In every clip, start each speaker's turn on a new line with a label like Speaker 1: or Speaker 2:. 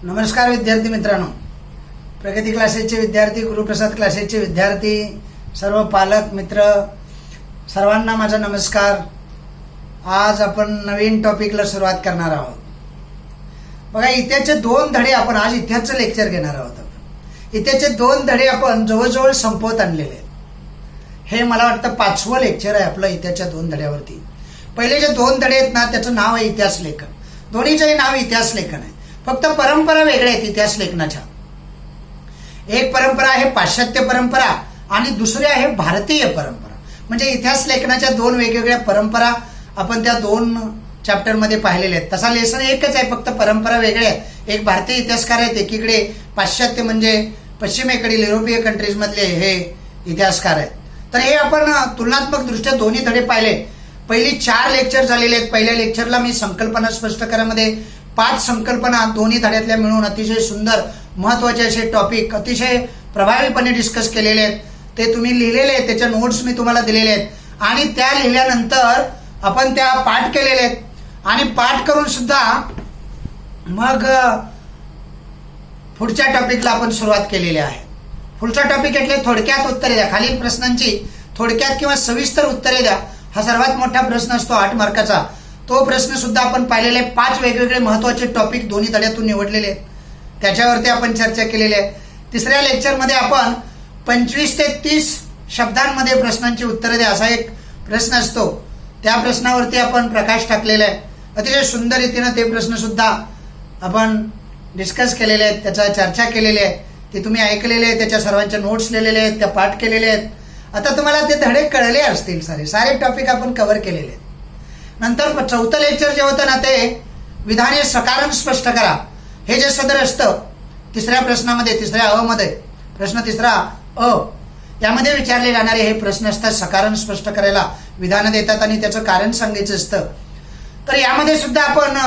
Speaker 1: नमस्कार विद्यार्थी मित्रांनो, प्रगती क्लासेसचे विद्यार्थी, गुरुप्रसाद क्लासेसचे विद्यार्थी, सर्व पालक मित्र सर्वांना माझा नमस्कार। आज आपण नवीन टॉपिकला सुरुवात करणार आहोत। बघा, इतिहासचे 2 धडे आपण आज इतिहासचं लेक्चर घेणार आहोत। इतिहासचे 2 धडे आपण जवळजवळ संपवत आणलेले आहेत। हे मला वाटतं 5वं लेक्चर आहे आपलं इतिहासच्या 2 धड्यावरती। पहिले जे 2 धडे आहेत ना, त्याचं नाव आहे इतिहास लेखन। दोन्हीचंही नाव इतिहास लेखन आहे, फक्त परंपरा वेगळ्या आहेत इतिहास लेखनाच्या। एक परंपरा आहे पाश्चात्य परंपरा आणि दुसरी आहे भारतीय परंपरा। म्हणजे इतिहास लेखनाच्या 2 वेगवेगळ्या परंपरा आपण त्या 2 चॅप्टरमध्ये पाहिलेल्या आहेत। तसा लेसन एकच आहे, फक्त परंपरा वेगळ्या आहेत। एक भारतीय इतिहासकार आहेत, एकीकडे पाश्चात्य म्हणजे पश्चिमेकडील युरोपीय कंट्रीज मधले हे इतिहासकार आहेत। तर हे आपण तुलनात्मक दृष्ट्या दोन्ही धडे पाहिले। पहिली 4 लेक्चर झालेले आहेत। पहिल्या लेक्चरला मी संकल्पना स्पष्ट करामध्ये 5 संकल्पना दोन्ही धड्यातल्या मिळून अतिशय सुंदर महत्वाचे असे टॉपिक अतिशय प्रभावीपणे डिस्कस केलेले आहेत। ते तुम्ही लिहिलेले आहेत, त्याच्या नोट्स मी तुम्हाला दिलेले आहेत आणि त्या लिहिल्यानंतर आपण त्या पाठ केलेले आहेत आणि पाठ करून सुद्धा मग पुढच्या टॉपिकला आपण सुरुवात केलेली आहे। पुढचा टॉपिक એટલે थोडक्यात उत्तरे द्या। खालील प्रश्नांची थोडक्यात किंवा सविस्तर उत्तरे द्या हा सर्वात मोठा प्रश्न असतो 8 मार्काचा। तो प्रश्न सुद्धा आपण पाहिलेले 5 वेगवेगळे महत्त्वाचे टॉपिक दोन्ही धड्यातून निवडलेले आहेत, त्याच्यावरती आपण चर्चा केलेली आहे। तिसऱ्या लेक्चरमध्ये आपण 25 ते 30 शब्दांमध्ये प्रश्नांची उत्तरे द्या असा एक प्रश्न असतो। त्या प्रश्नावरती आपण प्रकाश टाकलेला आहे। अतिशय सुंदर रीतीने ते प्रश्न सुद्धा आपण डिस्कस केलेले आहेत, त्याचा चर्चा केलेली आहे। ते तुम्ही ऐकलेले आहेत, त्याच्या सर्वांच्या नोट्स लिहिलेले आहेत, त्या पाठ केलेले आहेत। आता तुम्हाला ते धडे कळले असतील, सारे टॉपिक आपण कव्हर केलेले आहेत। नंतर 4थं लेक्चर जे होतं ना, ते विधाने सकारण स्पष्ट करा हे जे सदर असतं तिसऱ्या प्रश्नामध्ये, तिसऱ्या अ मध्ये, प्रश्न तिसरा अ यामध्ये विचारले जाणारे हे प्रश्न असतात सकारण स्पष्ट करायला विधान देतात आणि त्याचं कारण सांगायचं असतं। तर यामध्ये सुद्धा आपण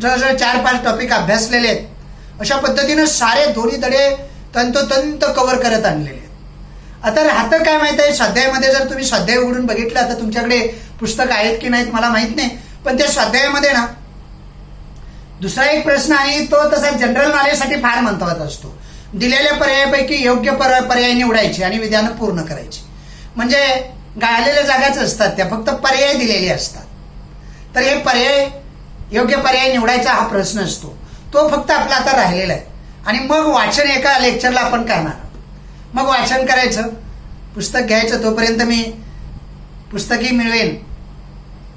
Speaker 1: जवळजवळ 4-5 टॉपिक अभ्यासलेले आहेत। अशा पद्धतीनं सारे दोन्ही धडे तंतोतंत कव्हर करत आणलेले आहेत। आता राहतं काय माहित आहे, स्वाध्यायामध्ये जर तुम्ही स्वाध्याय उघडून बघितलं, आता तुमच्याकडे पुस्तक आहेत की नाहीत मला माहित नाही, पण त्या स्वाध्यायामध्ये ना दुसरा एक प्रश्न आहे, तो तसा जनरल नॉलेजसाठी फार महत्वाचा असतो। दिलेल्या पर्यायापैकी योग्य पर्याय निवडायचे आणि विधानं पूर्ण करायची। म्हणजे गाळलेल्या जागाच असतात, त्या फक्त पर्याय दिलेले असतात। तर हे पर्याय योग्य पर्याय निवडायचा हा प्रश्न असतो, तो फक्त आपला आता राहिलेला आहे। आणि मग वाचन एका लेक्चरला आपण करणार। मग वाचन करायचं, पुस्तक घ्यायचं। तोपर्यंत मी पुस्तकही मिळवेन।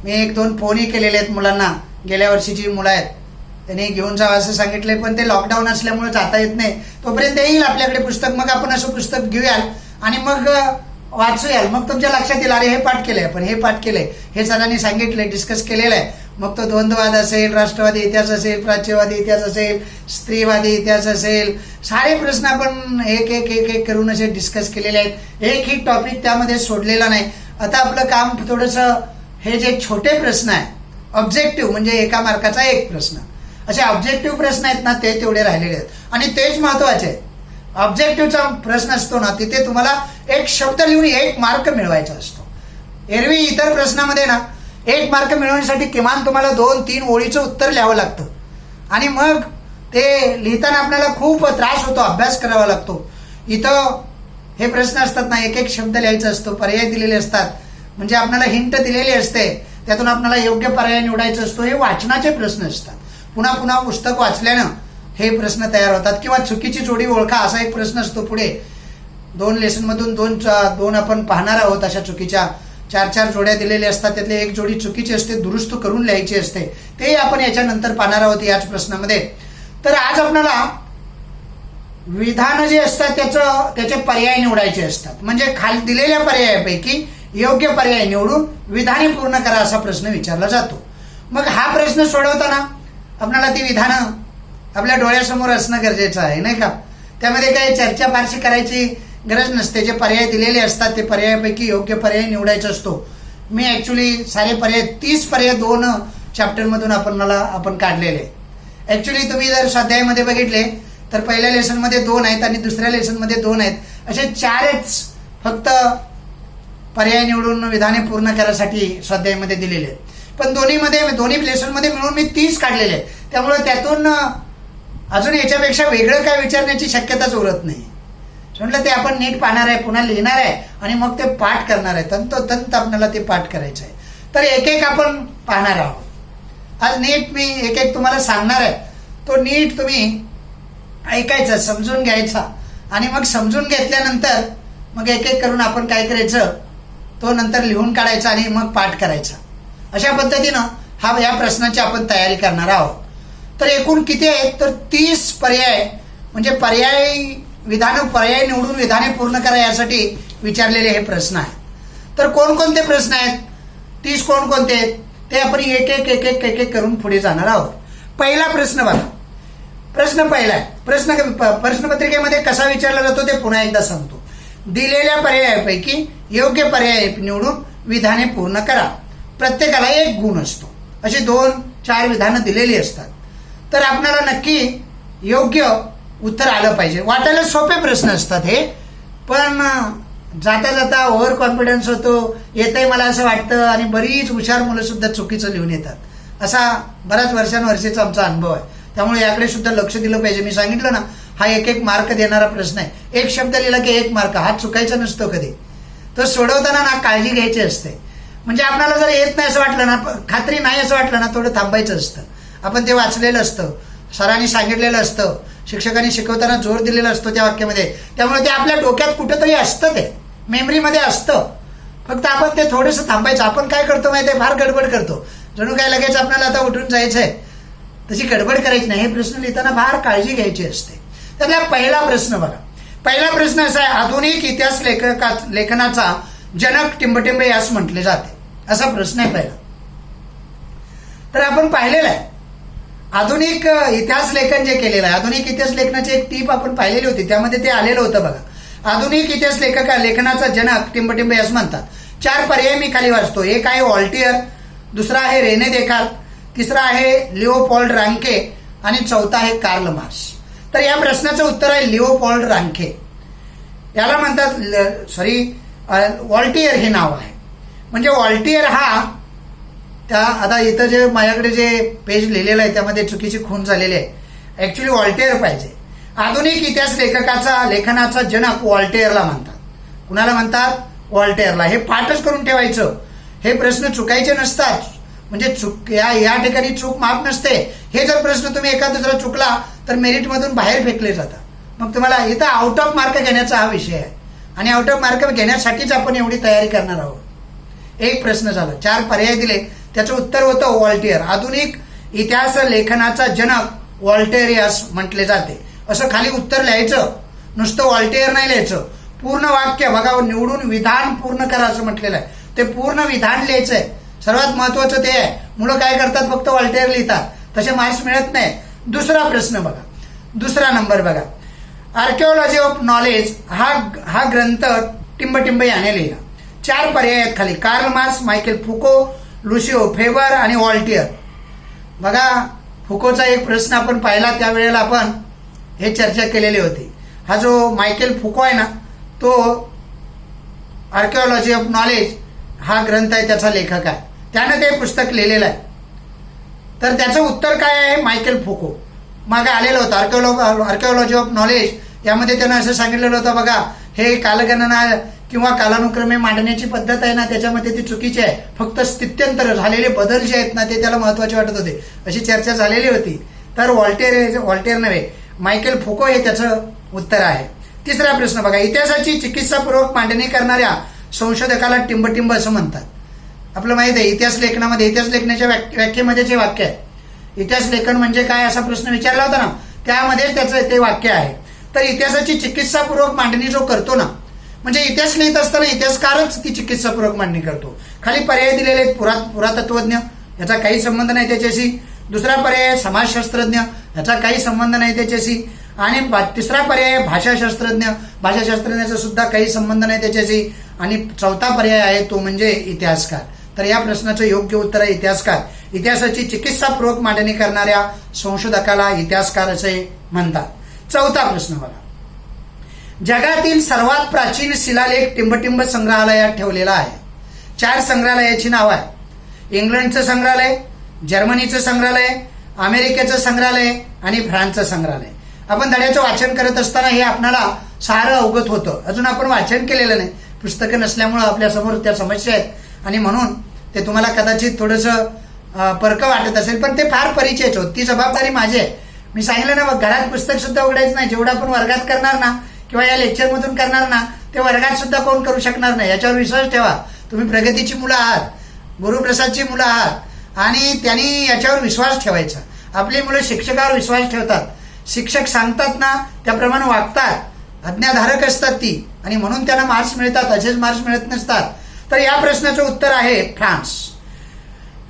Speaker 1: मी 1-2 फोनही केलेले आहेत मुलांना, गेल्या वर्षीची मुलं आहेत त्यांनी घेऊन जावं असं सांगितलंय, पण ते लॉकडाऊन असल्यामुळे जाता येत नाही। तोपर्यंत येईल आपल्याकडे पुस्तक, मग आपण असं पुस्तक घेऊयाल आणि मग वाचूयाल। मग तुमच्या लक्षात येईल, अरे हे पाठ केलंय, पण हे पाठ केलंय, हे सरांनी सांगितलंय, डिस्कस केलेलं आहे। मग तो द्वंद्ववाद असेल, राष्ट्रवादी इतिहास असेल, प्राच्यवादी इतिहास असेल, स्त्रीवादी इतिहास असेल, सारे प्रश्न आपण एक करून असे डिस्कस केलेले आहेत। एकही टॉपिक त्यामध्ये सोडलेला नाही। आता आपलं काम थोडंसं हे जे छोटे प्रश्न आहेत ऑब्जेक्टिव्ह, म्हणजे 1 मार्काचा 1 प्रश्न, असे ऑब्जेक्टिव्ह प्रश्न आहेत ना, ते तेवढे राहिलेले आहेत आणि तेच महत्वाचे आहेत। ऑब्जेक्टिव्हचा प्रश्न असतो ना, तिथे तुम्हाला 1 शब्द लिहून 1 मार्क मिळवायचा असतो। एरवी इतर प्रश्नामध्ये ना 1 मार्क मिळवण्यासाठी किमान तुम्हाला 2-3 ओळीचं उत्तर लिहावं लागतं आणि मग ते लिहिताना आपल्याला खूप त्रास होतो, अभ्यास करावा लागतो। इथं हे प्रश्न असतात ना, 1 शब्द लिहायचा असतो, पर्याय दिलेले असतात, म्हणजे आपल्याला हिंट दिलेली असते, त्यातून आपल्याला योग्य पर्याय निवडायचा असतो। हे वाचनाचे प्रश्न असतात। पुन्हा पुन्हा पुस्तक वाचल्यानं हे प्रश्न तयार होतात। किंवा चुकीची जोडी ओळखा असा एक प्रश्न असतो पुढे। 2 लेसनमधून 2 आपण पाहणार आहोत। अशा चुकीच्या 4-4 जोड्या दिलेल्या असतात, त्यातली 1 जोडी चुकीची असते, दुरुस्त करून लिहायची असते, ते आपण याच्यानंतर पाहणार आहोत याच प्रश्नामध्ये। तर आज आपल्याला विधान जे असतात त्याचे पर्याय निवडायचे असतात। म्हणजे खाली दिलेल्या पर्यायापैकी योग्य पर्याय निवडून विधाने पूर्ण करा असा प्रश्न विचारला जातो। मग हा प्रश्न सोडवताना आपल्याला ती विधानं आपल्या डोळ्यासमोर असणं गरजेचं आहे, नाही का? त्यामध्ये काही चर्चा फारशी करायची गरज नसते। जे पर्याय दिलेले असतात ते पर्यायापैकी योग्य पर्याय निवडायचा असतो। मी ऍक्च्युली सारे पर्याय 30 पर्याय 2 चॅप्टरमधून आपण काढलेले। ऍक्च्युली तुम्ही जर स्वाध्यायामध्ये बघितले तर पहिल्या लेसनमध्ये 2 आहेत आणि दुसऱ्या लेसनमध्ये 2 आहेत, असे 4च फक्त पर्याय निवडून विधाने पूर्ण करायसाठी स्वाध्यायामध्ये दिलेले आहेत। पण दोन्ही लेसनमध्ये मिळून मी 30 काढलेले आहेत, त्यामुळे त्यातून अजून याच्यापेक्षा वेगळं काय विचारण्याची शक्यताच उरत नाही. म्हटलं ते आपण नीट पाहणार आहे, पुन्हा लिहिणार आहे आणि मग ते पाठ करणार आहे. तंतोतंत आपल्याला ते पाठ करायचं आहे. तर एक एक आपण पाहणार आहोत. आज नीट मी एक एक तुम्हाला सांगणार आहे, तो नीट तुम्ही ऐकायचा, समजून घ्यायचा आणि मग समजून घेतल्यानंतर मग एक एक करून आपण काय करायचं, तो नंतर लिहून काढायचा आणि मग पाठ करायचा. अशा पद्धतीनं या प्रश्नाची आपण तयारी करणार आहोत. तर एकूण किती आहेत, तर 30 पर्याय म्हणजे पर्याय निवडून विधाने पूर्ण करा यासाठी विचारलेले हे प्रश्न आहेत. तर कोणकोणते प्रश्न आहेत, 30 कोणकोणते आहेत ते आपण एक एक करून पुढे जाणार आहोत. पहिला प्रश्न बघा. प्रश्न पहिला आहे. प्रश्नपत्रिकेमध्ये कसा विचारला जातो ते पुन्हा एकदा सांगतो. दिलेल्या पर्यायापैकी योग्य पर्याय निवडून विधाने पूर्ण करा. प्रत्येकाला 1 गुण असतो. अशी 2-4 विधानं दिलेली असतात. तर आपल्याला नक्की योग्य उत्तर आलं पाहिजे. वाटायला सोपे प्रश्न असतात हे, पण जाता जाता ओव्हर कॉन्फिडन्स होतो, येतंय मला असं वाटतं आणि बरीच हुशार मुलं सुद्धा चुकीचं लिहून येतात. असा बऱ्याच वर्षानुवर्षीचा आमचा अनुभव आहे. त्यामुळे याकडे सुद्धा लक्ष दिलं पाहिजे. मी सांगितलं ना, हा 1 मार्क देणारा प्रश्न आहे. 1 शब्द लिहिला की 1 मार्क. हा चुकायचा नसतो कधी. तो सोडवताना ना काळजी घ्यायची असते. म्हणजे आपल्याला जर येत नाही असं वाटलं ना, खात्री नाही असं वाटलं ना, थोडं थांबायचं असतं. आपण ते वाचलेलं असतं, सरांनी सांगितलेलं असतं, शिक्षकांनी शिकवताना जोर दिलेला असतो त्या वाक्यामध्ये. त्यामुळे ते आपल्या डोक्यात कुठेतरी असतं, ते मेमरीमध्ये असतं. फक्त आपण ते थोडंसं थांबायचं. आपण काय करतो माहिती आहे, फार गडबड करतो. जणू काय लगेच आपल्याला आता उठून जायचंय, तशी गडबड करायची नाही. हे प्रश्न लिहिताना फार काळजी घ्यायची असते. त्यातला पहिला प्रश्न बघा. पहिला प्रश्न असा आहे, आधुनिक इतिहास लेखनाचा जनक टिंबटिंब यास म्हटले जाते. असा प्रश्न आहे पहिला. तर आपण पाहिलेलं आहे आधुनिक इतिहास लेखन जे केलेलं आहे. आधुनिक इतिहास लेखनाची एक टीप आपण पाहिलेली होती, त्यामध्ये ते आलेलं होतं बघा. आधुनिक इतिहास लेखनाचा जनक टिंबटिंब यास म्हणतात. 4 पर्याय मी खाली वाचतो. एक आहे व्हॉल्टियर, दुसरा आहे रेने देकार्त, तिसरा आहे लिओपोल्ड रांके आणि चौथा आहे कार्ल मार्क्स. तर या प्रश्नाचं उत्तर आहे लिओपोल्ड रांके. याला म्हणतात व्हॉल्टियर हे नाव आहे. म्हणजे व्हॉल्टियर हा आता इथं जे माझ्याकडे जे पेज लिहिलेलं आहे त्यामध्ये चुकीची खूण झालेली आहे. ऍक्च्युली व्हॉल्टेअर पाहिजे. आधुनिक इतिहास लेखनाचा जनक व्हॉल्टेअरला म्हणतात. कुणाला म्हणतात? व्हॉल्टेअरला. हे पाठच करून ठेवायचं. हे प्रश्न चुकायचे नसतात. म्हणजे या ठिकाणी चूक माफ नसते. हे जर प्रश्न तुम्ही एका दुसरा चुकला तर मेरिटमधून बाहेर फेकले जातात. मग तुम्हाला इथं आउट ऑफ मार्क घेण्याचा हा विषय आहे आणि आउट ऑफ मार्क घेण्यासाठीच आपण एवढी तयारी करणार आहोत. एक प्रश्न झाला, 4 पर्याय दिले, त्याचं उत्तर होतं व्हॉल्टेअर. आधुनिक इतिहास लेखनाचा जनक व्हॉल्टेरियस म्हटले जाते. असं खाली उत्तर लिहायचं, नुसतं व्हॉल्टेअर नाही लिहायचं. पूर्ण वाक्य बघा, निवडून विधान पूर्ण करा असं म्हटलेलं आहे. ते पूर्ण विधान लिहायचंय. सर्वात महत्वाचं ते आहे. मुलं काय करतात, फक्त व्हॉल्टेअर लिहितात, तसे मार्क्स मिळत नाही. दुसरा प्रश्न बघा, दुसरा नंबर बघा. आर्किओलॉजी ऑफ नॉलेज हा ग्रंथ टिंबटिंब याने लिहिला. 4 पर्याय आहेत खाली. Karl Marx, Michael फुको, Lucio favour आणि व्हॉल्टियर. बघा, फुकोचा एक प्रश्न आपण पाहिला, त्यावेळेला आपण हे चर्चा केलेली होती. हा जो मायकेल फुको आहे ना, तो आर्किओलॉजी ऑफ नॉलेज हा ग्रंथ आहे, त्याचा लेखक आहे. त्यानं ते पुस्तक लिहिलेलं आहे. तर त्याचं उत्तर काय आहे? मायकेल फुको. मागे आलेलं होतं आर्किओलॉजी ऑफ नॉलेज. यामध्ये त्यानं असं सांगितलेलं होतं बघा, हे कालगणना किंवा कालानुक्रमे मांडण्याची पद्धत आहे ना, त्याच्यामध्ये ती चुकीची आहे. फक्त स्थित्यंतर झालेले बदल जे आहेत ना, ते त्याला महत्वाचे वाटत होते. अशी चर्चा झालेली होती. तर व्हॉल्टेअर नव्हे, मायकेल फुको हे त्याचं उत्तर आहे. तिसरा प्रश्न बघा. इतिहासाची चिकित्सापूर्वक मांडणी करणाऱ्या संशोधकाला टिंबटिंब असं म्हणतात. आपलं माहित आहे, इतिहास लेखनामध्ये इतिहास लेखनाच्या व्याख्येमध्ये जे वाक्य आहे, इतिहास लेखन म्हणजे काय असा प्रश्न विचारला होता ना, त्यामध्ये त्याचं ते वाक्य आहे. तर इतिहासाची चिकित्सापूर्वक मांडणी जो करतो ना, म्हणजे इतिहास लिहित असताना इतिहासकारच ती चिकित्सापूर्वक मांडणी करतो. खाली पर्याय दिलेले आहेत. पुरातत्वज्ञ, याचा काही संबंध नाही त्याच्याशी. दुसरा पर्याय समाजशास्त्रज्ञ, याचा काही संबंध नाही त्याच्याशी. आणि तिसरा पर्याय भाषाशास्त्रज्ञ, भाषाशास्त्रज्ञाचा सुद्धा काही संबंध नाही त्याच्याशी. आणि चौथा पर्याय आहे तो म्हणजे इतिहासकार. तर या प्रश्नाचं योग्य उत्तर आहे इतिहासकार. इतिहासाची चिकित्सापूर्वक मांडणी करणाऱ्या संशोधकाला इतिहासकार असे म्हणतात. चौथा प्रश्न बघा. जगातील सर्वात प्राचीन शिलालेख टिंबटिंब संग्रहालयात ठेवलेला आहे. 4 संग्रहालयाची नावं आहे. इंग्लंडचं संग्रहालय, जर्मनीचं संग्रहालय, अमेरिकेचं संग्रहालय आणि फ्रान्सचं संग्रहालय. आपण धड्याचं वाचन करत असताना हे आपल्याला सारं अवगत होतं. अजून आपण वाचन केलेलं नाही, पुस्तकं नसल्यामुळं आपल्यासमोर त्या समस्या आहेत आणि म्हणून ते तुम्हाला कदाचित थोडंसं परक वाटत असेल, पण ते फार परिचयच होत. ती जबाबदारी माझी आहे. मी सांगितलं ना, घरात पुस्तक सुद्धा उघडायचं नाही. जेवढं आपण वर्गात करणार ना किंवा या लेक्चरमधून करणार ना ते वर्गात सुद्धा कोण करू शकणार नाही. याच्यावर विश्वास ठेवा. तुम्ही प्रगतीची मुलं आहात, गुरुप्रसादची मुलं आहात आणि त्यांनी याच्यावर विश्वास ठेवायचा. आपली मुलं शिक्षकावर विश्वास ठेवतात. शिक्षक सांगतात ना त्याप्रमाणे वागतात. आज्ञाधारक असतात ती आणि म्हणून त्यांना मार्क्स मिळतात, असेच मार्क्स मिळत नसतात. तर या प्रश्नाचं उत्तर आहे फ्रान्स.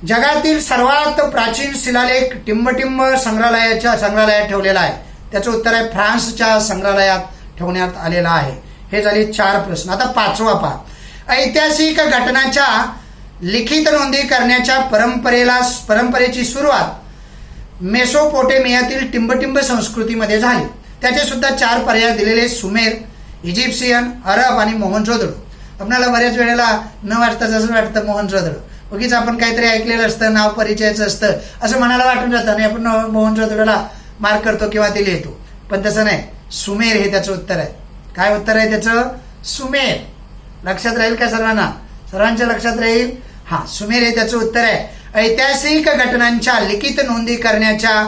Speaker 1: जगातील सर्वात प्राचीन शिलालेख टिंबटिंब संग्रहालयात ठेवलेला आहे. त्याचं उत्तर आहे फ्रान्सच्या संग्रहालयात ठेवण्यात आलेला आहे. हे झाले 4 प्रश्न. आता 5वा पहा. ऐतिहासिक घटनांच्या लिखित नोंदी करण्याच्या परंपरेची सुरुवात मेसोपोटेमियातील टिंबटिंब संस्कृतीमध्ये झाली. त्याचे सुद्धा 4 पर्याय दिलेले: सुमेर, इजिप्शियन, अरब आणि मोहनजोदडो. आपल्याला बऱ्याच वेळेला न वाटतं जसं वाटतं मोहनजोदडो. उगीच आपण काहीतरी ऐकलेलं असतं, नाव परिचयाचं असतं असं मनाला वाटून जातं आणि आपण मोहनजोदडोला मार्क करतो किंवा ते लिहितो. पण तसं नाही. सुमेर हे त्याचं उत्तर आहे. काय उत्तर आहे त्याचं? सुमेर. लक्षात राहील का सर्वांना? सर्वांच्या लक्षात राहील? हा, सुमेर हे त्याचं उत्तर आहे. ऐतिहासिक घटनांच्या लिखित नोंदी करण्याच्या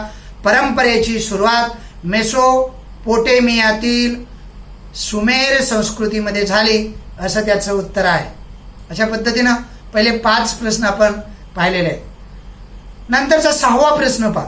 Speaker 1: परंपरेची सुरुवात मेसोपोटेमियातील सुमेर संस्कृतीमध्ये झाली असं त्याचं उत्तर आहे. अशा पद्धतीनं पहिले 5 प्रश्न आपण पाहिलेले आहेत. नंतरचा 6वा प्रश्न पहा.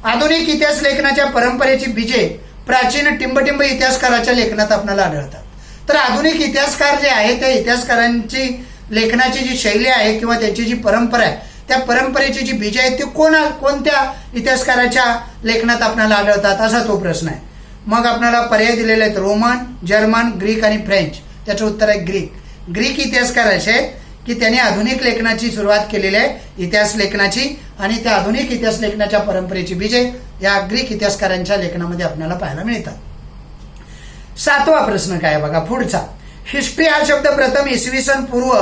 Speaker 1: आधुनिक इतिहास लेखनाच्या परंपरेची बीजे प्राचीन टिंबटिंब इतिहासकाराच्या लेखनात आपल्याला आढळतात. तर आधुनिक इतिहासकार जे आहेत त्या इतिहासकारांची लेखनाची जी शैली आहे किंवा त्यांची जी परंपरा आहे त्या परंपरेची जी बीजे आहेत ती कोणत्या इतिहासकाराच्या लेखनात आपल्याला आढळतात असा तो प्रश्न आहे. मग आपल्याला पर्याय दिलेले आहेत: रोमन, जर्मन, ग्रीक आणि फ्रेंच. त्याचं उत्तर आहे ग्रीक. ग्रीक इतिहासकार असे आहेत की त्यांनी आधुनिक लेखनाची सुरुवात केलेली आहे, इतिहास लेखनाची, आणि त्या आधुनिक इतिहास लेखनाच्या परंपरेची बीजे या ग्रीक इतिहासकारांच्या लेखनामध्ये आपल्याला पाहायला मिळतात. 7वा प्रश्न काय बघा पुढचा. हिस्ट्री हा शब्द प्रथम इसवी सन पूर्व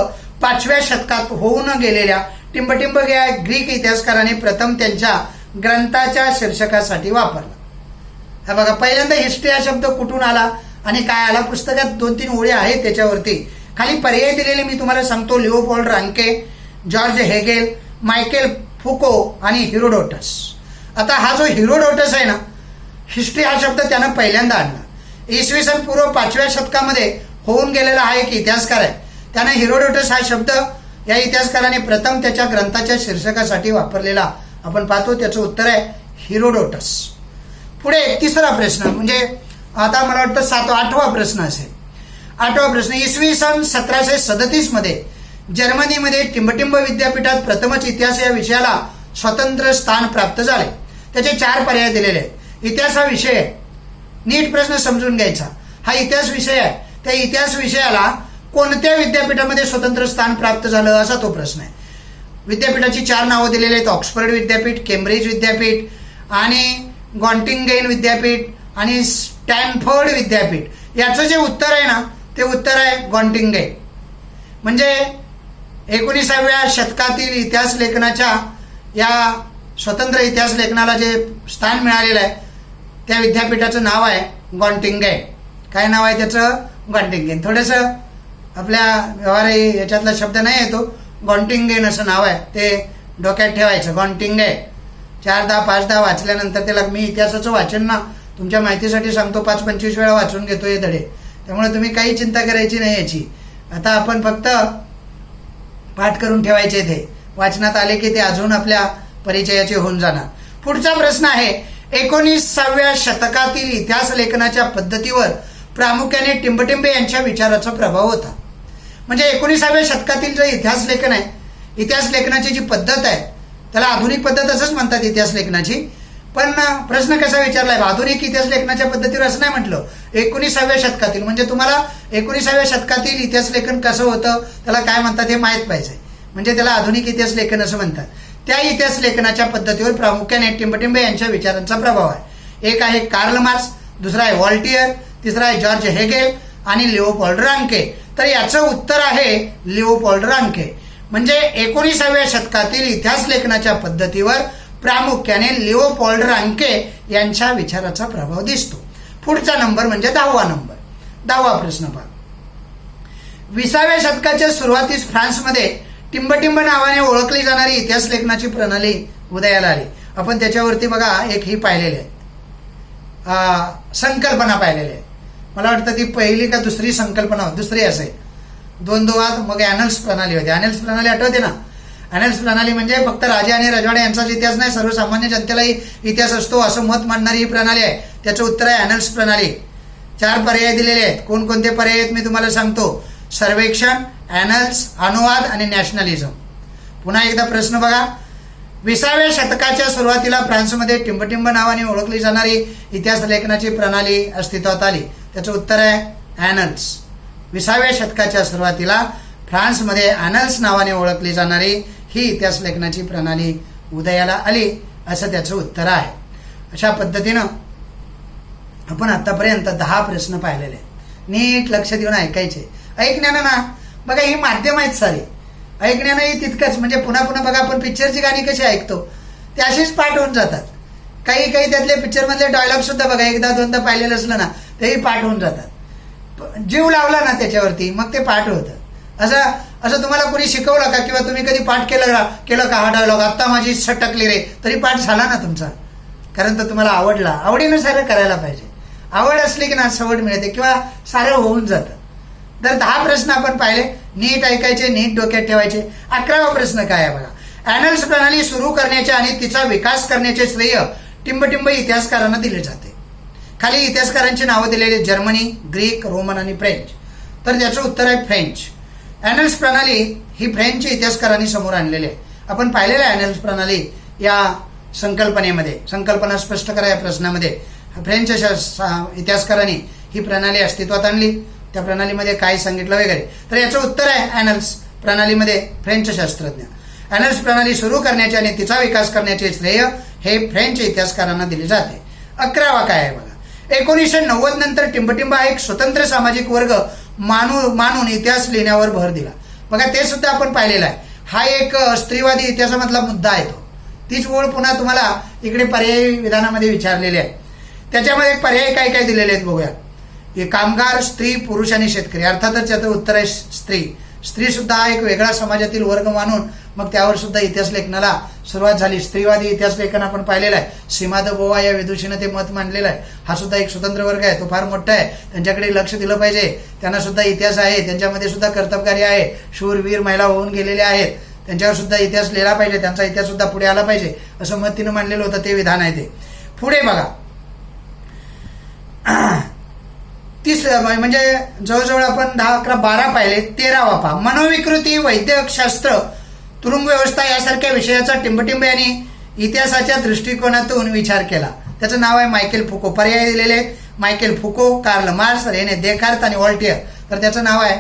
Speaker 1: 5व्या शतकात होऊन गेलेल्या टिंबटिंब या ग्रीक इतिहासकाराने प्रथम त्यांच्या ग्रंथाच्या शीर्षकासाठी वापरला. हा बघा, पहिल्यांदा हिस्ट्री हा शब्द कुठून आला आणि काय आला? पुस्तकात 2-3 ओळी आहेत त्याच्यावरती. खाली पर्याय दिलेले मी तुम्हाला सांगतो: लिओपोल्ड रांके, जॉर्ज हेगेल, मायकेल फुको आणि हिरोडोटस. आता हा जो हिरोडोटस आहे ना, हिस्ट्री हा शब्द त्यानं पहिल्यांदा आणला. इसवी सन पूर्व 5व्या शतकामध्ये होऊन गेलेला हा एक इतिहासकार आहे. त्यानं हिरोडोटस हा शब्द या इतिहासकाराने प्रथम त्याच्या ग्रंथाच्या शीर्षकासाठी वापरलेला आपण पाहतो. त्याचं उत्तर आहे हिरोडोटस. पुढे 31रा प्रश्न, म्हणजे आता मला वाटतं 8वा प्रश्न असेल. 8वा प्रश्न. इसवी सन 1737 मध्ये जर्मनीमध्ये टिंबटिंब विद्यापीठात प्रथमच इतिहास या विषयाला स्वतंत्र स्थान प्राप्त झाले. त्याचे 4 पर्याय दिलेले आहेत. इतिहास हा विषय आहे, नीट प्रश्न समजून घ्यायचा. हा इतिहास विषय आहे. त्या इतिहास विषयाला कोणत्या विद्यापीठामध्ये स्वतंत्र स्थान प्राप्त झालं असा तो प्रश्न आहे. विद्यापीठाची 4 नावं दिलेली आहेत: ऑक्सफर्ड विद्यापीठ, केम्ब्रिज विद्यापीठ आणि गॉटिंगेन विद्यापीठ आणि स्टॅनफोर्ड विद्यापीठ. याचं जे उत्तर आहे ना ते उत्तर आहे गॉटिंगेन. म्हणजे 19व्या शतकातील इतिहास लेखनाच्या या स्वतंत्र इतिहास लेखनाला जे स्थान मिळालेलं आहे त्या विद्यापीठाचं नाव आहे गॉटिंगेन. काय नाव आहे त्याचं? गॉटिंगेन. थोडंसं आपल्या व्यवहारी याच्यातला शब्द नाही येतो, गॉटिंगेन असं नाव आहे, ते डोक्यात ठेवायचं. गॉटिंगेन 4-10 5-10 वाचल्यानंतर त्याला मी इतिहासाचं वाचन ना तुमच्या माहितीसाठी सांगतो 5-25 वेळा वाचून घेतो हे धडे. त्यामुळे तुम्ही काही चिंता करायची नाही याची. आता आपण फक्त पाठ करून ठेवायचे, ते वाचनात आले की ते अजून आपल्या परिचयाचे होऊन जाणार. पुढचा प्रश्न आहे: 19व्या शतकातील इतिहास लेखनाच्या पद्धतीवर प्रामुख्याने टिंबटिंब यांच्या विचाराचा प्रभाव होता. म्हणजे 19व्या शतकातील जे इतिहास लेखन आहे, इतिहास लेखनाची जी पद्धत आहे त्याला आधुनिक पद्धत असंच म्हणतात इतिहास लेखनाची. पण प्रश्न कसा विचारलाय? आधुनिक इतिहास लेखनाच्या पद्धतीवर असं नाही म्हटलं. 19व्या शतकातील म्हणजे तुम्हाला 19व्या शतकातील इतिहास लेखन कसं होतं, त्याला काय म्हणतात हे माहीत पाहिजे. म्हणजे त्याला आधुनिक इतिहास लेखन असं म्हणतात. त्या इतिहास लेखनाच्या पद्धतीवर प्रामुख्याने टिंबटिंब यांच्या विचारांचा प्रभाव आहे. एक आहे कार्ल मार्क्स, दुसरा आहे व्हॉल्टियर, तिसरा आहे जॉर्ज हेगेल आणि लिओपोल्ड रांके. तर याचं उत्तर आहे लिओपोल्ड रांके. म्हणजे 19व्या शतकातील इतिहास लेखनाच्या पद्धतीवर प्रामुख्याने लिओपोल्ड रांके यांच्या विचाराचा प्रभाव दिसतो. पुढचा नंबर म्हणजे 10वा नंबर. 10वा प्रश्न पहा. 20व्या शतकाच्या सुरुवातीस फ्रान्समध्ये टिंबटिंब नावाने ओळखली जाणारी इतिहास लेखनाची प्रणाली उदयाला आली. आपण त्याच्यावरती बघा एक ही पाहिलेली आहे, संकल्पना पाहिलेली आहे. मला वाटतं ती पहिली का दुसरी संकल्पना होती, दुसरी असेल. दोन मग ॲनल्स प्रणाली होती. ॲनल्स प्रणाली आठवते ना? ॲनल्स प्रणाली म्हणजे फक्त राजा आणि राजवाडे यांचाच इतिहास नाही, सर्वसामान्य जनतेलाही इतिहास असतो असं मत मांडणारी ही प्रणाली आहे. त्याचं उत्तर आहे ॲनल्स प्रणाली. 4 पर्याय दिलेले आहेत. कोणकोणते पर्याय आहेत मी तुम्हाला सांगतो. सर्वेक्षण, ॲनल्स, अनुवाद आणि नॅशनलिझम. पुन्हा एकदा प्रश्न बघा. 20व्या शतकाच्या सुरुवातीला फ्रान्समध्ये टिंबटिंब नावाने ओळखली जाणारी इतिहास लेखनाची प्रणाली अस्तित्वात आली. त्याचं उत्तर आहे ॲनल्स. 20व्या शतकाच्या सुरुवातीला फ्रान्समध्ये ॲनल्स नावाने ओळखली जाणारी ही इतिहास लेखनाची प्रणाली उदयाला आली असं त्याचं उत्तर आहे. अशा पद्धतीनं आपण आतापर्यंत 10 प्रश्न पाहिलेले आहेत. नीट लक्ष देऊन ऐकायचे. ऐकण्यानं ना बघा ही माध्यम आहेत सारी, ऐकण्यानंही तितकंच. म्हणजे पुन्हा पुन्हा बघा आपण पिक्चरची गाणी कशी ऐकतो ते अशीच पाठ होऊन जातात. काही काही त्यातले पिक्चरमधले डायलॉग सुद्धा बघा एकदा दोनदा पाहिलेलं असलं ना तेही पाठ होऊन जातात. जीव लावला ना त्याच्यावरती मग ते पाठ होतं. असं तुम्हाला कोणी शिकवलं का किंवा तुम्ही कधी पाठ केलं का हा डायलॉग आत्ता माझी सटकली रे तरी पाठ झाला ना तुमचा, कारण तो तुम्हाला आवडला. आवडीनं सारं करायला पाहिजे. आवड असली की ना सवड मिळते किंवा सारं होऊन जातं. तर 10 प्रश्न आपण पाहिले, नीट ऐकायचे, नीट डोक्यात ठेवायचे. 11वा प्रश्न काय आहे बघा. ॲनल्स प्रणाली सुरू करण्याचे आणि तिचा विकास करण्याचे श्रेय टिंबटिंब इतिहासकारांना दिले जाते. खाली इतिहासकारांची नावं दिलेली जर्मनी, ग्रीक, रोमन आणि फ्रेंच. तर त्याचं उत्तर आहे फ्रेंच. ॲनल्स प्रणाली ही फ्रेंच इतिहासकारांनी समोर आणलेली आहे. आपण पाहिलेलं आहे ॲनल्स प्रणाली या संकल्पनेमध्ये. संकल्पना स्पष्ट करा या प्रश्नामध्ये. फ्रेंच इतिहासकारांनी ही प्रणाली अस्तित्वात आणली. त्या प्रणालीमध्ये काय सांगितलं वगैरे. तर याचं उत्तर आहे ॲनल्स प्रणालीमध्ये फ्रेंच शास्त्रज्ञ. ॲनल्स प्रणाली सुरू करण्याचे आणि तिचा विकास करण्याचे श्रेय हे फ्रेंच इतिहासकारांना दिले जाते. 11वा काय आहे बघा. 1990 नंतर टिंबटिंब हा एक स्वतंत्र सामाजिक वर्ग मानून इतिहास लिहिण्यावर भर दिला. बघा ते सुद्धा आपण पाहिलेलं आहे. हा एक स्त्रीवादी इतिहासामधला मुद्दा आहे तो. तीच ओळ पुन्हा तुम्हाला इकडे पर्यायी विधानामध्ये विचारलेले आहे. त्याच्यामध्ये पर्याय काय काय दिलेले आहेत बघूया. कामगार, स्त्री, पुरुष आणि शेतकरी. अर्थातच याचं उत्तर आहे स्त्री. स्त्री सुद्धा हा एक वेगळा समाजातील वर्ग मानून मग त्यावर सुद्धा इतिहास लेखनाला सुरुवात झाली. स्त्रीवादी इतिहास लेखन आपण पाहिलेलं आहे. सीमा द बोवा या विदुषीनं ते मत मांडलेलं आहे. हा सुद्धा एक स्वतंत्र वर्ग आहे, तो फार मोठा आहे. त्यांच्याकडे लक्ष दिलं पाहिजे. त्यांना सुद्धा इतिहास आहे, त्यांच्यामध्ये सुद्धा कर्तबगारी आहे. शूरवीर महिला होऊन गेलेल्या आहेत, त्यांच्यावर सुद्धा इतिहास लिहिला पाहिजे, त्यांचा इतिहास सुद्धा पुढे आला पाहिजे असं मत तिनं मांडलेलं होतं. ते विधान आहे ते. पुढे बघा. 30 म्हणजे जवळजवळ आपण 10, 11, 12 पाहिले. 13वा पहा. मनोविकृती, वैद्यकशास्त्र, तुरुंग व्यवस्था यासारख्या विषयाचा टिंबटिंब यांनी इतिहासाच्या दृष्टिकोनातून विचार केला. त्याचं नाव आहे मायकेल फुको. पर्याय दिलेले आहेत. Michael फुको, Karl Marx, Renee Descartes आणि वॉल्टियर. तर त्याचं नाव आहे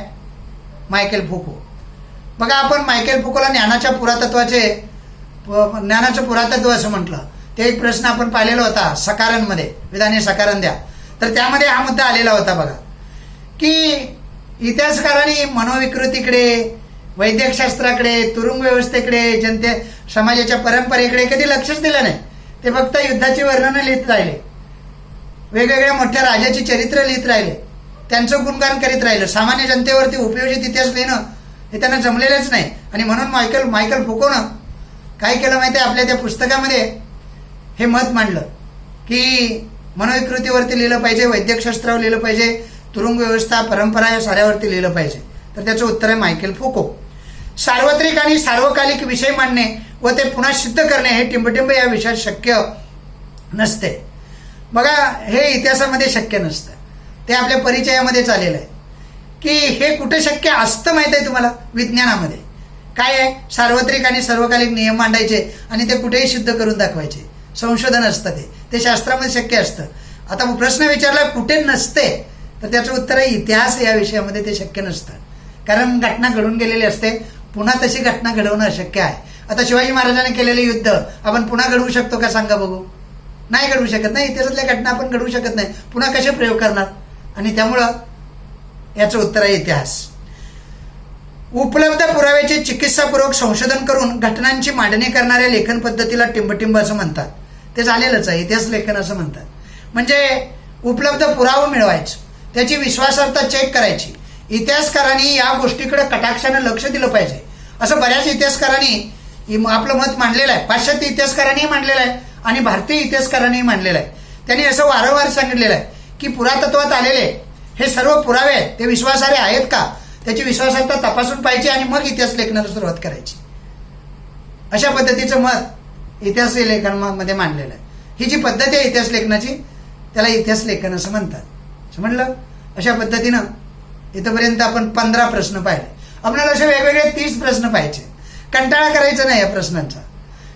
Speaker 1: मायकेल फुको. बघा आपण मायकेल फुकोला ज्ञानाचं पुरातत्व असं म्हटलं. ते एक प्रश्न आपण पाहिलेला होता सकारांमध्ये, विधाने सकारण द्या. तर त्यामध्ये हा मुद्दा आलेला होता बघा की इतिहासकारांनी मनोविकृतीकडे, वैद्यकशास्त्राकडे, तुरुंग व्यवस्थेकडे, समाजाच्या परंपरेकडे कधी लक्षच दिलं नाही. ते फक्त युद्धाची वर्णनं लिहित राहिले, वेगवेगळ्या मोठ्या राजाची चरित्र लिहित राहिले, त्यांचं गुणगान करीत राहिलं. सामान्य जनतेवरती उपयोजित इतिहास लिहिणं हे त्यांना जमलेलंच नाही. आणि म्हणून मायकेल फुकोनं काय केलं माहिती आहे, आपल्या त्या पुस्तकामध्ये हे मत मांडलं की मनोविकृतीवरती लिहिलं पाहिजे, वैद्यकशास्त्रावर लिहिलं पाहिजे, तुरुंग व्यवस्था, परंपरा या साऱ्यावरती लिहिलं पाहिजे. तर त्याचं उत्तर आहे मायकेल फुको. सार्वत्रिक आणि सार्वकालिक विषय मांडणे व ते पुन्हा सिद्ध करणे हे टिंबटिंब या विषयात शक्य नसते. बघा हे इतिहासामध्ये शक्य नसतं. ते आपल्या परिचयामध्येच आलेलं आहे की हे कुठे शक्य असतं माहिती आहे तुम्हाला. विज्ञानामध्ये काय आहे, सार्वत्रिक आणि सर्वकालिक नियम मांडायचे आणि ते कुठेही सिद्ध करून दाखवायचे. संशोधन असतं ते शास्त्रामध्ये शक्य असतं. आता प्रश्न विचारला कुठे नसते, तर त्याचं उत्तर आहे इतिहास या विषयामध्ये ते शक्य नसतं. कारण घटना घडून गेलेली असते, पुन्हा तशी घटना घडवणं अशक्य आहे. आता शिवाजी महाराजांनी केलेले युद्ध आपण पुन्हा घडवू शकतो का सांगा बघू? नाही घडवू शकत नाही. इतिहासातल्या घटना आपण घडवू शकत नाही. पुन्हा कसे प्रयोग करणार? आणि त्यामुळं याचं उत्तर आहे इतिहास. उपलब्ध पुराव्याचे चिकित्सापूर्वक संशोधन करून घटनांची मांडणी करणाऱ्या लेखन पद्धतीला टिंबटिंब असं म्हणतात. ते झालेलंच आहे, इतिहास लेखन असं म्हणतात. म्हणजे उपलब्ध पुरावा मिळवायचं, त्याची विश्वासार्हता चेक करायची. इतिहासकारांनी या गोष्टीकडे कटाक्षानं लक्ष दिलं पाहिजे. असं बऱ्याच इतिहासकारांनी आपलं मत मांडलेलं आहे. पाश्चात्य इतिहासकारांनी मांडलेलं आहे आणि भारतीय इतिहासकारांनी मांडलेलं आहे. त्यांनी असं वारंवार सांगितलेलं आहे की पुरातत्वात आलेले हे सर्व पुरावे आहेत ते विश्वासार्ह आहेत का, त्याची विश्वासार्हता तपासून पाहिजे आणि मग इतिहास लेखनाला सुरुवात करायची. अशा पद्धतीचं मत इतिहास लेखनामध्ये मांडलेलं आहे. ही जी पद्धत आहे इतिहास लेखनाची त्याला इतिहास लेखन असं म्हणतात. म्हणलं अशा पद्धतीनं इथपर्यंत आपण 15 प्रश्न पाहिले. आपल्याला असे वेगवेगळे 30 प्रश्न पाहिजे. कंटाळा करायचा नाही या प्रश्नांचा,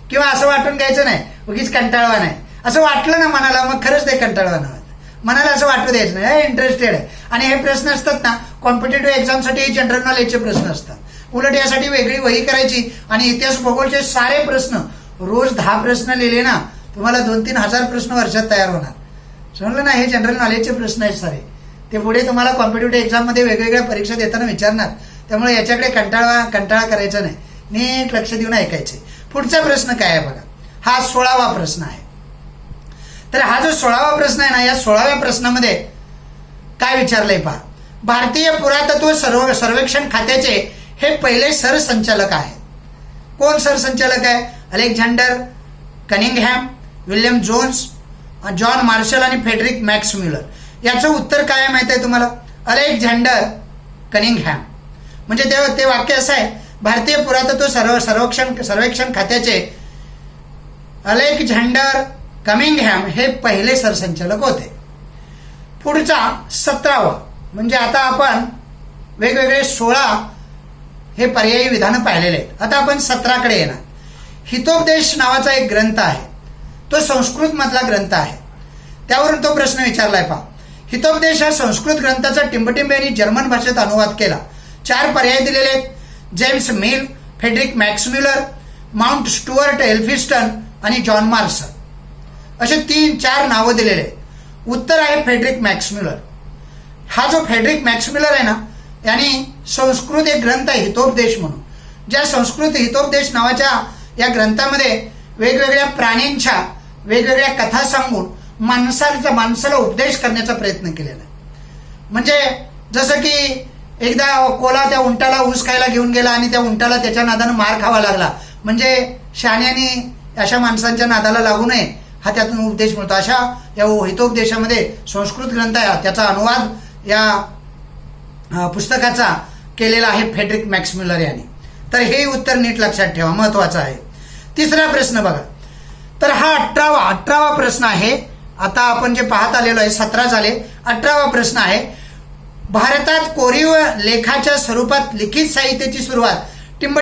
Speaker 1: किंवा असं वाटून घ्यायचं नाही उगीच कंटाळवा नाही. असं वाटलं ना मनाला, मग खरंच ते कंटाळवा नाही. मनाला असं वाटू द्यायचं नाही, इंटरेस्टेड आहे. आणि हे प्रश्न असतात ना कॉम्पिटेटिव्ह एक्झामसाठी जनरल नॉलेजचे प्रश्न असतात. उलट यासाठी वेगळी वही करायची आणि इतिहास भूगोलचे सारे प्रश्न रोज 10 प्रश्न लिहिले ना, तुम्हाला 2-3 हजार प्रश्न वर्षात तयार होणार. समजलं ना, हे जनरल नॉलेजचे प्रश्न आहेत सारे. ते पुढे तुम्हाला कॉम्पिटेटिव्ह एक्झाममध्ये वेगवेगळ्या परीक्षा देताना विचारणार. त्यामुळे याच्याकडे कंटाळा करायचा नाही, नीट लक्ष देऊन ऐकायचे. पुढचा प्रश्न काय आहे बघा, हा 16वा प्रश्न आहे. तर हा जो 16वा प्रश्न आहे ना, या 16व्या प्रश्नामध्ये काय विचारलंय पहा. भारतीय पुरातत्व सर्वेक्षण खात्याचे हे पहिले सरसंचालक आहेत. कोण सरसंचालक आहे? Alexander Cunningham, William Jones, John Marshall आणि फेडरिक मॅक्स म्युलर. याचं उत्तर काय माहित आहे तुम्हाला? Alexander Cunningham. म्हणजे ते वाक्य असं आहे, भारतीय पुरातत्व सर्वेक्षण खात्याचे अलेक्झांडर कनिंगहॅम हे पहिले सरसंचालक होते. पुढचा 17वा, म्हणजे आता आपण वेगवेगळे 16 हे पर्यायी विधानं पाहिलेले आहेत. आता आपण 17कडे येणार. हितोपदेश नावाचा एक ग्रंथ आहे, तो संस्कृत मधला ग्रंथ आहे. त्यावरून तो प्रश्न विचारलाय पहा. हितोपदेश हा संस्कृत ग्रंथाचा टिंबटिंब यांनी जर्मन भाषेत अनुवाद केला. 4 पर्याय दिलेले आहेत: James Mill, Frederick Max Muller, Mountstuart Elphinstone आणि जॉन मार्शल. असे 3-4 नावं दिलेले आहेत. उत्तर आहे फेडरिक मॅक्स म्युलर. हा जो फेडरिक मॅक्स म्युलर आहे ना, यांनी संस्कृत एक ग्रंथ आहे हितोपदेश म्हणून. ज्या संस्कृत हितोपदेश नावाच्या या ग्रंथामध्ये वेगवेगळ्या प्राण्यांच्या वेगवेगळ्या कथा सांगून माणसाला उपदेश करण्याचा प्रयत्न केलेला आहे. म्हणजे जसं की एकदा कोला त्या उंटाला ऊस खायला घेऊन गेला आणि त्या उंटाला त्याच्या नादानं मार खावा लागला. म्हणजे शहाण्याने अशा माणसांच्या नादाला लागू नये हा त्यातून उपदेश मिळतो. अशा या हितोपदेशामध्ये संस्कृत ग्रंथ आहे, त्याचा अनुवाद या पुस्तकाचा केलेला आहे फेडरिक मॅक्स म्युलर यांनी. तर हे उत्तर नीट लक्षात ठेवा, महत्वाचं आहे. तिसरा प्रश्न बघा. तर हा 18वा प्रश्न आहे. आता आपण जे पाहत आलेलो आहे 17 झाले, 18वा प्रश्न आहे. भारतात कोरीव लेखाच्या स्वरूपात लिखित साहित्याची सुरुवात